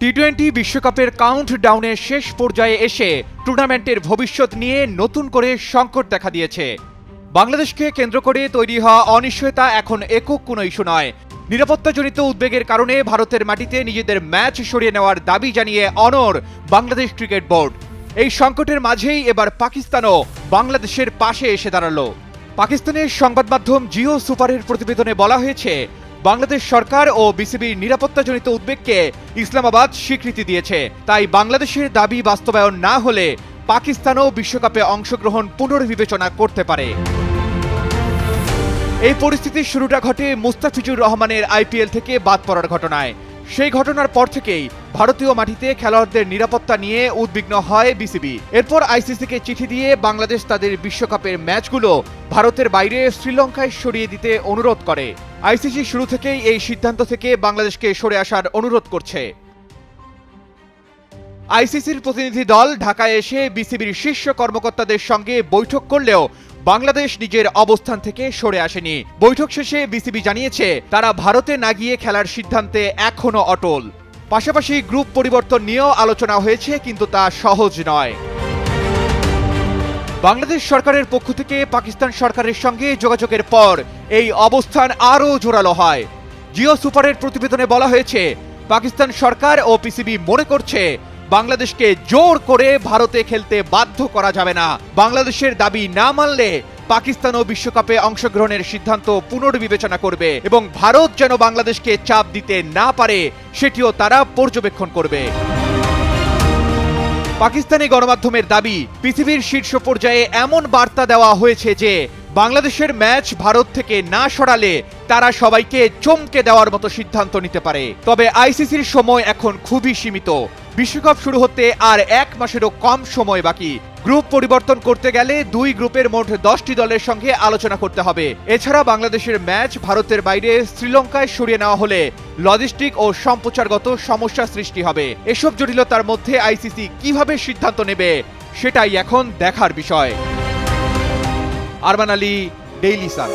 টি-20 বিশ্বকাপের কাউন্টডাউনের শেষ পর্যায়ে এসে টুর্নামেন্টের ভবিষ্যৎ নিয়ে নতুন করে সংকট দেখা দিয়েছে। বাংলাদেশকে কেন্দ্র করে তৈরি হওয়া অনিশ্চয়তা এখন একক কোনো ইস্যু নয়। নিরাপত্তাজনিত উদ্বেগের কারণে ভারতের মাটিতে নিজেদের ম্যাচ সরিয়ে নেওয়ার দাবি জানিয়ে অনড় বাংলাদেশ ক্রিকেট বোর্ড। এই সংকটের মাঝেই এবার পাকিস্তানও বাংলাদেশের পাশে এসে দাঁড়ালো। পাকিস্তানের সংবাদ মাধ্যম জিও সুপারের প্রতিবেদনে বলা হয়েছে, বাংলাদেশ সরকার ও বিসিবির নিরাপত্তাজনিত উদ্বেগকে ইসলামাবাদ স্বীকৃতি দিয়েছে। তাই বাংলাদেশের দাবি বাস্তবায়ন না হলে পাকিস্তানও বিশ্বকাপে অংশগ্রহণ পুনর্বিবেচনা করতে পারে। এই পরিস্থিতির শুরুটা ঘটে মুস্তাফিজুর রহমানের আইপিএল থেকে বাদ পড়ার ঘটনায়। সেই ঘটনার পর থেকেই ভারতীয় মাটিতে খেলোয়াড়দের নিরাপত্তা নিয়ে উদ্বিগ্ন হয় বিসিবি। এরপর আইসিসিকে চিঠি দিয়ে বাংলাদেশ তাদের বিশ্বকাপের ম্যাচগুলো ভারতের বাইরে শ্রীলঙ্কায় সরিয়ে দিতে অনুরোধ করে। আইসিসি শুরু থেকেই এই সিদ্ধান্ত থেকে বাংলাদেশকে সরে আসার অনুরোধ করছে। আইসিসির প্রতিনিধি দল ঢাকায় এসে বিসিবির শীর্ষ কর্মকর্তাদের সঙ্গে বৈঠক করলেও বাংলাদেশ নিজের অবস্থান থেকে সরে আসেনি। বৈঠক শেষে বিসিবি জানিয়েছে, তারা ভারতে না গিয়ে খেলার সিদ্ধান্তে এখনো অটল। পাশাপাশি গ্রুপ পরিবর্তন নিয়েও আলোচনা হয়েছে, কিন্তু তা সহজ নয়। বাংলাদেশ সরকারের পক্ষ থেকে পাকিস্তান সরকারের সঙ্গে যোগাযোগের পর এই অবস্থান আরও জোরালো হয়। জিও সুপারের প্রতিবেদনে বলা হয়েছে, পাকিস্তান সরকার ও পিসিবি মনে করছে বাংলাদেশকে জোর করে ভারতে খেলতে বাধ্য করা যাবে না। বাংলাদেশের দাবি না মানলে পাকিস্তানও বিশ্বকাপে অংশগ্রহণের সিদ্ধান্ত পুনর্বিবেচনা করবে এবং ভারত যেন বাংলাদেশকে চাপ দিতে না পারে সেটিও তারা পর্যবেক্ষণ করবে। পাকিস্তানি গণমাধ্যমের দাবি, পৃথিবীর শীর্ষ পর্যায়ে এমন বার্তা দেওয়া হয়েছে যে বাংলাদেশের ম্যাচ ভারত থেকে না সরালে তারা সবাইকে চমকে দেওয়ার মতো সিদ্ধান্ত নিতে পারে। তবে আইসিসির সময় এখন খুবই সীমিত। বিশ্বকাপ শুরু হতে আর 1 মাসেরও কম সময় বাকি। গ্রুপ পরিবর্তন করতে গেলে 2 গ্রুপের মোট 10টি দলের সঙ্গে আলোচনা করতে হবে। এছাড়া বাংলাদেশের ম্যাচ ভারতের বাইরে শ্রীলঙ্কায় সরিয়ে নেওয়া হলে লজিস্টিক ও সম্প্রচারগত সমস্যা সৃষ্টি হবে। এসব জটিলতার মধ্যে আইসিসি কিভাবে সিদ্ধান্ত নেবে সেটাই এখন দেখার বিষয়। Arman Ali, Daily Sun.